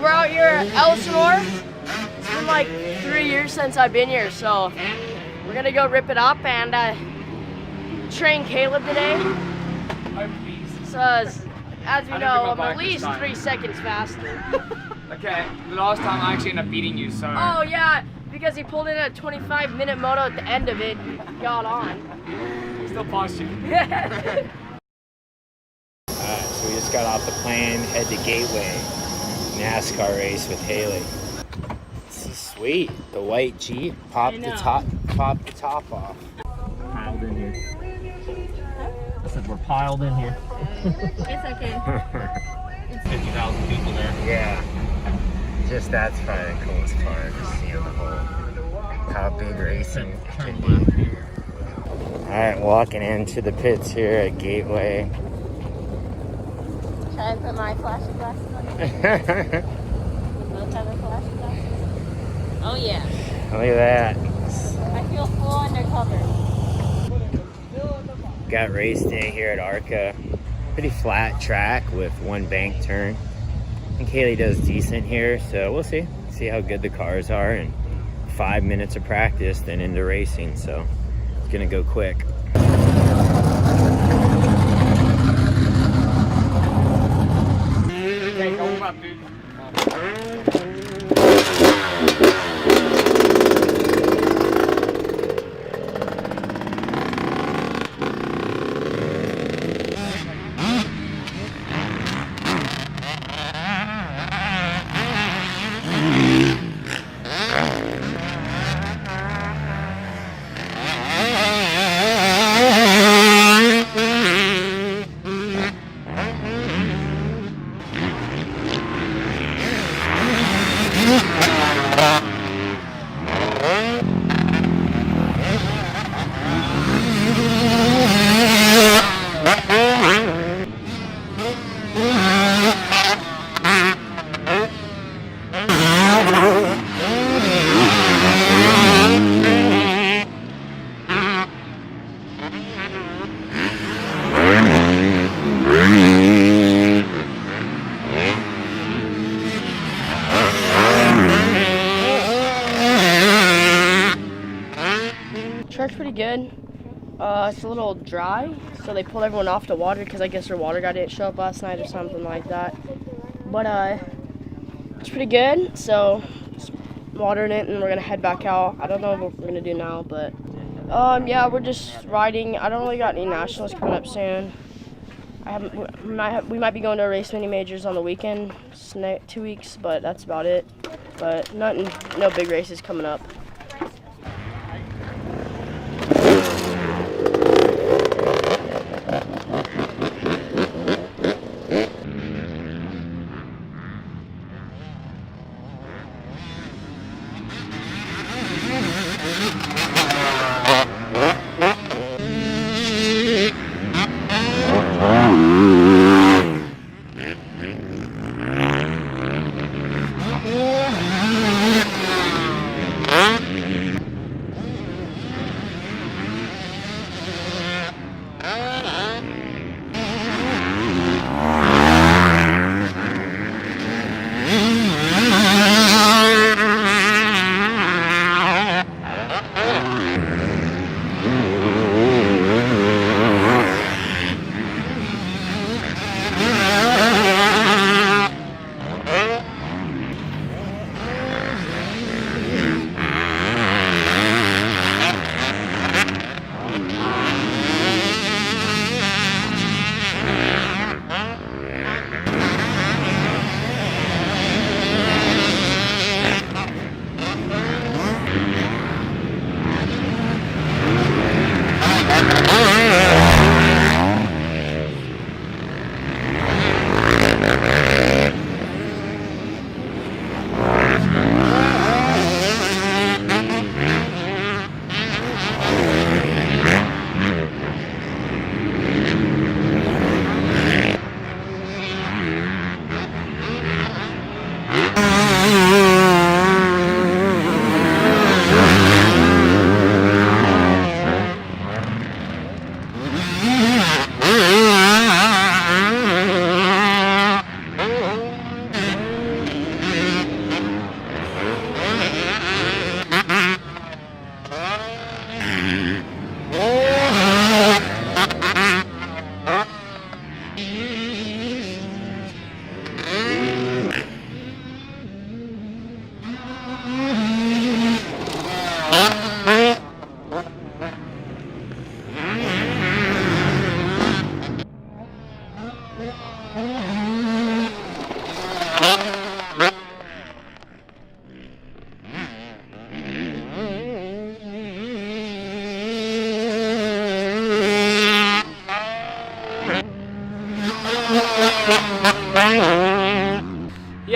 out here at Elsinore. It's been like 3 years since I've been here, so we're gonna go rip it up and train Caleb today. So as you know, I'm at least 3 seconds faster. Okay, the last time I actually ended up beating you, so. Oh yeah, because he pulled in a 25-minute moto at the end of it, got on. Still passed you. So we just got off the plane, head to Gateway, NASCAR race with Haley. This is sweet. The white Jeep popped the top off. Piled in here. I said we're piled in here. It's okay. It's 50,000 people there. Yeah. Just that's probably the coolest part, just seeing the whole, how big racing can be. Alright, walking into the pits here at Gateway. Try and put my flashy glasses on. Both have their flashy glasses. Oh yeah. Look at that. I feel full undercover. Got race day here at ARCA. Pretty flat track with one bank turn. I think Haley does decent here, so we'll see. See how good the cars are, and 5 minutes of practice, then into racing, so it's gonna go quick. Okay, go up, dude. Track's pretty good. It's a little dry, so they pulled everyone off the water because I guess their water guy didn't show up last night or something like that. But it's pretty good, so just watering it and we're gonna head back out. I don't know what we're gonna do now, but yeah, we're just riding. I don't really got any nationals coming up soon. We might be going to a race mini majors on the weekend, 2 weeks, but that's about it. But no big races coming up.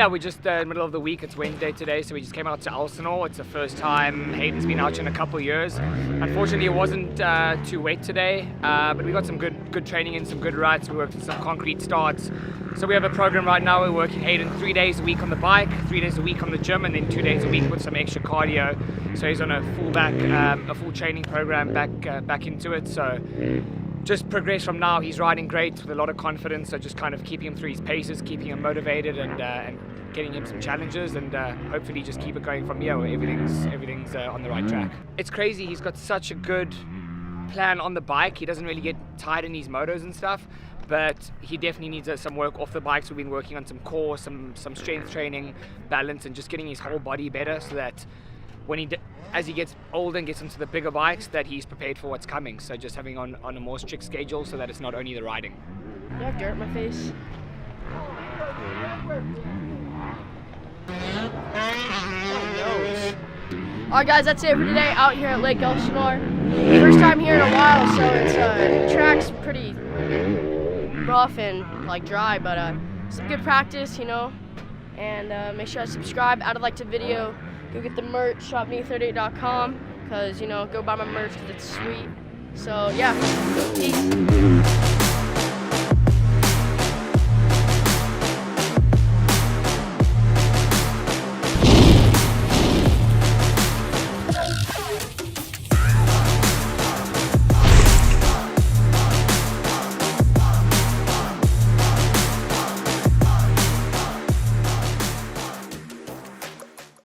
Yeah, we're just in the middle of the week. It's Wednesday today, so we just came out to Elsinore. It's the first time Hayden's been out here in a couple of years. Unfortunately, it wasn't too wet today, but we got some good training and some good rides. We worked with some concrete starts. So we have a program right now. We're working Hayden 3 days a week on the bike, 3 days a week on the gym, and then 2 days a week with some extra cardio. So he's on a full training program back into it. So just progress from now. He's riding great with a lot of confidence, so just kind of keeping him through his paces, keeping him motivated, and getting him some challenges, and hopefully just keep it going from here where everything's on the right track. It's crazy, he's got such a good plan on the bike. He doesn't really get tired in his motos and stuff, but he definitely needs some work off the bike. So we've been working on some core, some strength training, balance, and just getting his whole body better, so that when as he gets older and gets into the bigger bikes, that he's prepared for what's coming. So just having on a more strict schedule, so that it's not only the riding. Do I have dirt in my face? Alright guys, that's it for today out here at Lake Elsinore. First time here in a while, so it's the track's pretty rough and like dry, but some good practice, you know. And make sure to subscribe, add a like to the video, go get the merch, shopme38.com, because, you know, go buy my merch because it's sweet. So yeah, peace.